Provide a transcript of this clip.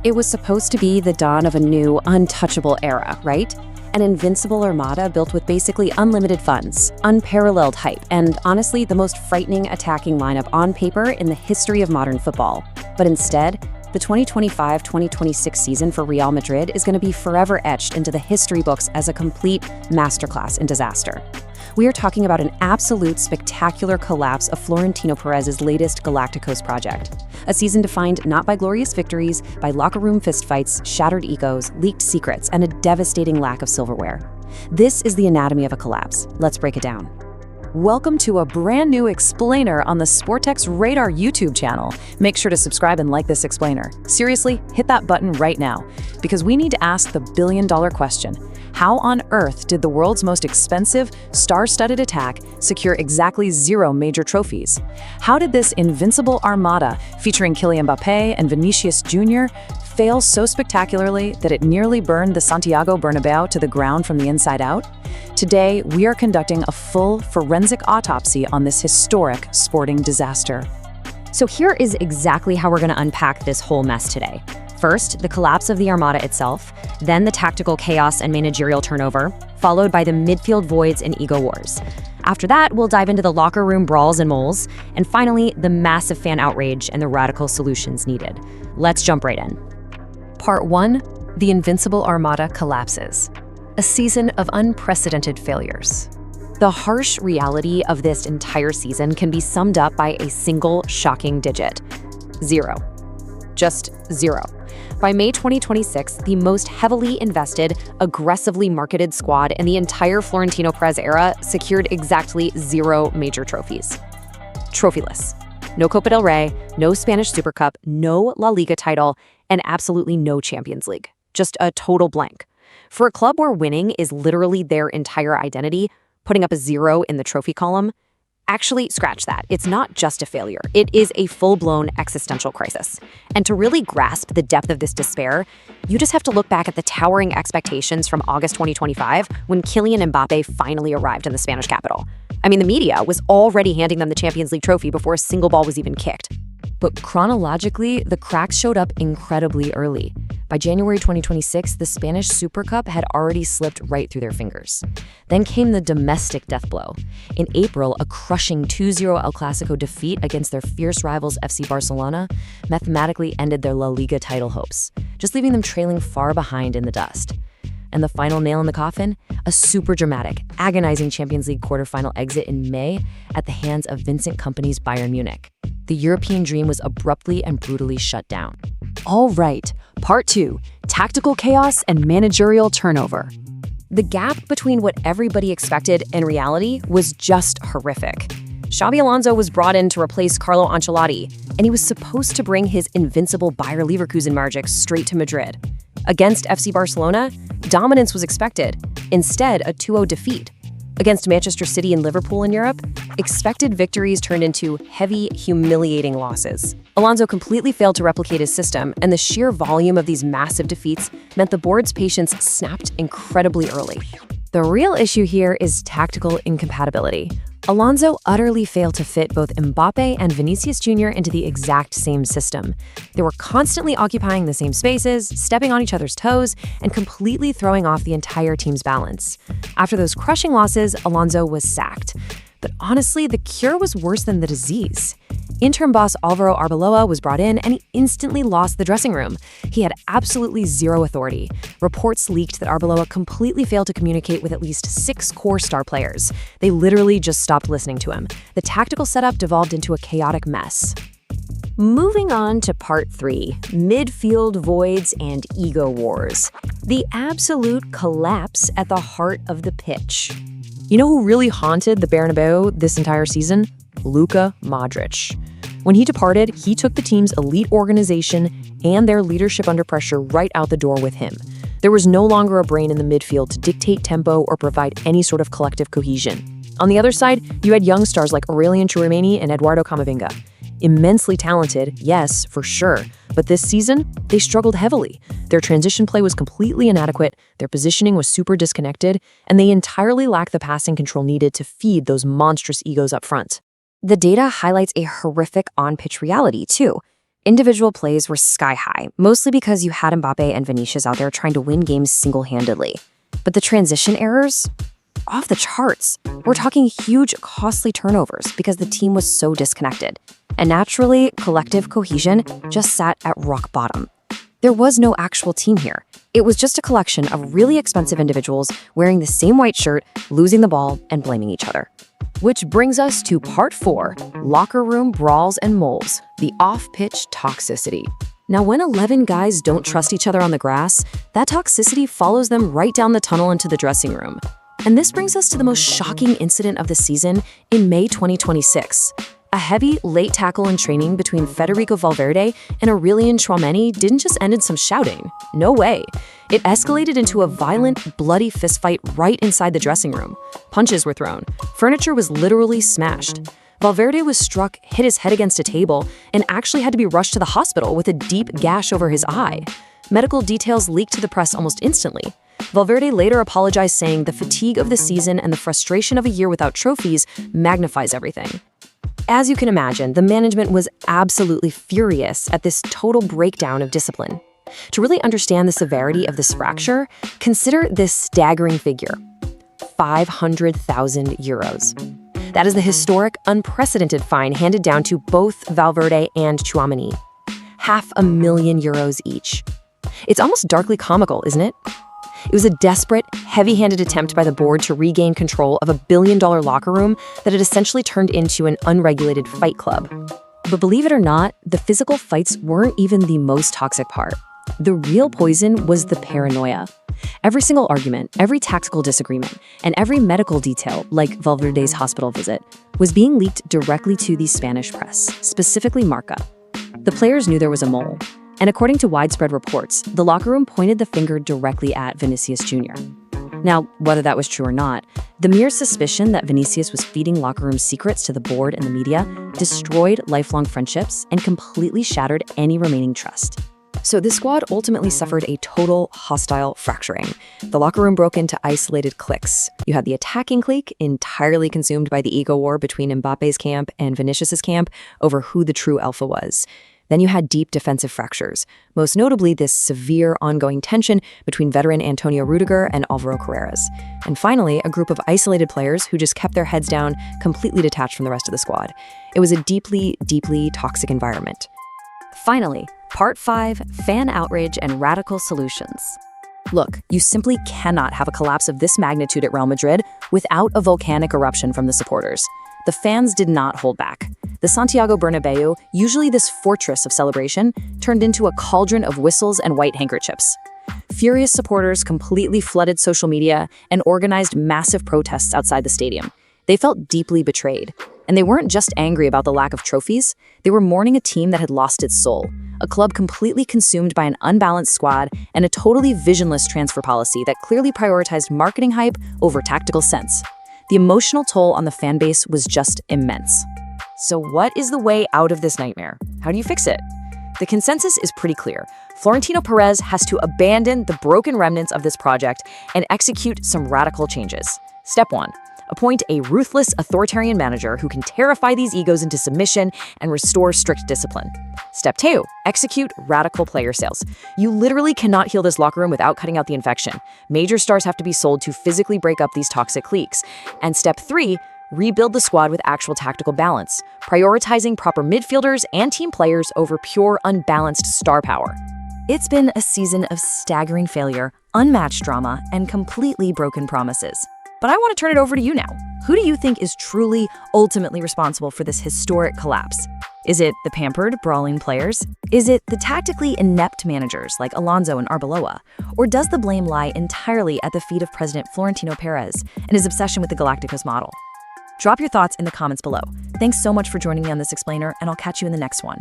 It was supposed to be the dawn of a new, untouchable era, right? An invincible armada built with basically unlimited funds, unparalleled hype, and honestly, the most frightening attacking lineup on paper in the history of modern football. But instead, the 2025-2026 season for Real Madrid is going to be forever etched into the history books as a complete masterclass in disaster. We are talking about an absolute spectacular collapse of Florentino Pérez's latest Galácticos project. A season defined not by glorious victories, by locker room fistfights, shattered egos, leaked secrets, and a devastating lack of silverware. This is the anatomy of a collapse. Let's break it down. Welcome to a brand new explainer on the Sportx Radar YouTube channel. Make sure to subscribe and like this explainer. Seriously, hit that button right now, because we need to ask the billion-dollar question. How on earth did the world's most expensive, star-studded attack secure exactly 0 major trophies? How did this invincible armada, featuring Kylian Mbappé and Vinicius Júnior, fail so spectacularly that it nearly burned the Santiago Bernabéu to the ground from the inside out? Today, we are conducting a full forensic autopsy on this historic sporting disaster. So here is exactly how we're going to unpack this whole mess today. First, the collapse of the Armada itself, then the tactical chaos and managerial turnover, followed by the midfield voids and ego wars. After that, we'll dive into the locker room brawls and moles, and finally, the massive fan outrage and the radical solutions needed. Let's jump right in. Part 1, the Invincible Armada collapses. A season of unprecedented failures. The harsh reality of this entire season can be summed up by a single shocking digit: 0. Just 0. By May 2026, the most heavily invested, aggressively marketed squad in the entire Florentino Pérez era secured exactly 0 major trophies. Trophyless. No Copa del Rey, no Spanish Super Cup, no La Liga title, and absolutely no Champions League. Just a total blank. For a club where winning is literally their entire identity, putting up a 0 in the trophy column, actually, scratch that. It's not just a failure. It is a full-blown existential crisis. And to really grasp the depth of this despair, you just have to look back at the towering expectations from August 2025 when Kylian Mbappé finally arrived in the Spanish capital. I mean, the media was already handing them the Champions League trophy before a single ball was even kicked. But chronologically, the cracks showed up incredibly early. By January 2026, the Spanish Super Cup had already slipped right through their fingers. Then came the domestic death blow. In April, a crushing 2-0 El Clasico defeat against their fierce rivals FC Barcelona mathematically ended their La Liga title hopes, just leaving them trailing far behind in the dust. And the final nail in the coffin? A super dramatic, agonizing Champions League quarterfinal exit in May at the hands of Vincent Kompany's Bayern Munich. The European dream was abruptly and brutally shut down. All right, Part 2, tactical chaos and managerial turnover. The gap between what everybody expected and reality was just horrific. Xabi Alonso was brought in to replace Carlo Ancelotti, and he was supposed to bring his invincible Bayer Leverkusen magic straight to Madrid. Against FC Barcelona, dominance was expected. Instead, a 2-0 defeat. Against Manchester City and Liverpool in Europe, expected victories turned into heavy, humiliating losses. Alonso completely failed to replicate his system, and the sheer volume of these massive defeats meant the board's patience snapped incredibly early. The real issue here is tactical incompatibility. Alonso utterly failed to fit both Mbappe and Vinicius Jr. into the exact same system. They were constantly occupying the same spaces, stepping on each other's toes, and completely throwing off the entire team's balance. After those crushing losses, Alonso was sacked. But honestly, the cure was worse than the disease. Interim boss Álvaro Arbeloa was brought in, and he instantly lost the dressing room. He had absolutely 0 authority. Reports leaked that Arbeloa completely failed to communicate with at least 6 core star players. They literally just stopped listening to him. The tactical setup devolved into a chaotic mess. Moving on to Part 3, midfield voids and ego wars. The absolute collapse at the heart of the pitch. You know who really haunted the Bernabeu this entire season? Luka Modrić. When he departed, he took the team's elite organization and their leadership under pressure right out the door with him. There was no longer a brain in the midfield to dictate tempo or provide any sort of collective cohesion. On the other side, you had young stars like Aurélien Tchouaméni and Eduardo Camavinga. Immensely talented, yes, for sure, but this season, they struggled heavily. Their transition play was completely inadequate, their positioning was super disconnected, and they entirely lacked the passing control needed to feed those monstrous egos up front. The data highlights a horrific on-pitch reality, too. Individual plays were sky high, mostly because you had Mbappe and Vinicius out there trying to win games single-handedly. But the transition errors? Off the charts. We're talking huge, costly turnovers because the team was so disconnected. And naturally, collective cohesion just sat at rock bottom. There was no actual team here. It was just a collection of really expensive individuals wearing the same white shirt, losing the ball, and blaming each other. Which brings us to part 4, locker room brawls and moles, the off-pitch toxicity. Now, when 11 guys don't trust each other on the grass, that toxicity follows them right down the tunnel into the dressing room. And this brings us to the most shocking incident of the season in May 2026. A heavy, late tackle in training between Federico Valverde and Aurélien Tchouameni didn't just end in some shouting. No way. It escalated into a violent, bloody fistfight right inside the dressing room. Punches were thrown. Furniture was literally smashed. Valverde was struck, hit his head against a table, and actually had to be rushed to the hospital with a deep gash over his eye. Medical details leaked to the press almost instantly. Valverde later apologized, saying the fatigue of the season and the frustration of a year without trophies magnifies everything. As you can imagine, the management was absolutely furious at this total breakdown of discipline. To really understand the severity of this fracture, consider this staggering figure: 500,000 euros. That is the historic, unprecedented fine handed down to both Valverde and Tchouameni. €500,000 each. It's almost darkly comical, isn't it? It was a desperate, heavy-handed attempt by the board to regain control of a billion-dollar locker room that had essentially turned into an unregulated fight club. But believe it or not, the physical fights weren't even the most toxic part. The real poison was the paranoia. Every single argument, every tactical disagreement, and every medical detail, like Valverde's hospital visit, was being leaked directly to the Spanish press, specifically Marca. The players knew there was a mole. And according to widespread reports, the locker room pointed the finger directly at Vinícius Júnior. Now, whether that was true or not, the mere suspicion that Vinícius was feeding locker room secrets to the board and the media destroyed lifelong friendships and completely shattered any remaining trust. So the squad ultimately suffered a total hostile fracturing. The locker room broke into isolated cliques. You had the attacking clique entirely consumed by the ego war between Mbappe's camp and Vinicius's camp over who the true alpha was. Then you had deep defensive fractures, most notably this severe ongoing tension between veteran Antonio Rudiger and Álvaro Carreras. And finally, a group of isolated players who just kept their heads down, completely detached from the rest of the squad. It was a deeply, deeply toxic environment. Finally, Part 5, Fan Outrage and Radical Solutions. Look, you simply cannot have a collapse of this magnitude at Real Madrid without a volcanic eruption from the supporters. The fans did not hold back. The Santiago Bernabeu, usually this fortress of celebration, turned into a cauldron of whistles and white handkerchiefs. Furious supporters completely flooded social media and organized massive protests outside the stadium. They felt deeply betrayed. And they weren't just angry about the lack of trophies, they were mourning a team that had lost its soul, a club completely consumed by an unbalanced squad and a totally visionless transfer policy that clearly prioritized marketing hype over tactical sense. The emotional toll on the fan base was just immense. So what is the way out of this nightmare? How do you fix it? The consensus is pretty clear. Florentino Pérez has to abandon the broken remnants of this project and execute some radical changes. Step 1. Appoint a ruthless authoritarian manager who can terrify these egos into submission and restore strict discipline. Step 2. Execute radical player sales. You literally cannot heal this locker room without cutting out the infection. Major stars have to be sold to physically break up these toxic cliques. And Step 3. Rebuild the squad with actual tactical balance, prioritizing proper midfielders and team players over pure, unbalanced star power. It's been a season of staggering failure, unmatched drama, and completely broken promises. But I want to turn it over to you now. Who do you think is truly, ultimately responsible for this historic collapse? Is it the pampered, brawling players? Is it the tactically inept managers like Alonso and Arbeloa? Or does the blame lie entirely at the feet of President Florentino Pérez and his obsession with the Galácticos model? Drop your thoughts in the comments below. Thanks so much for joining me on this explainer, and I'll catch you in the next one.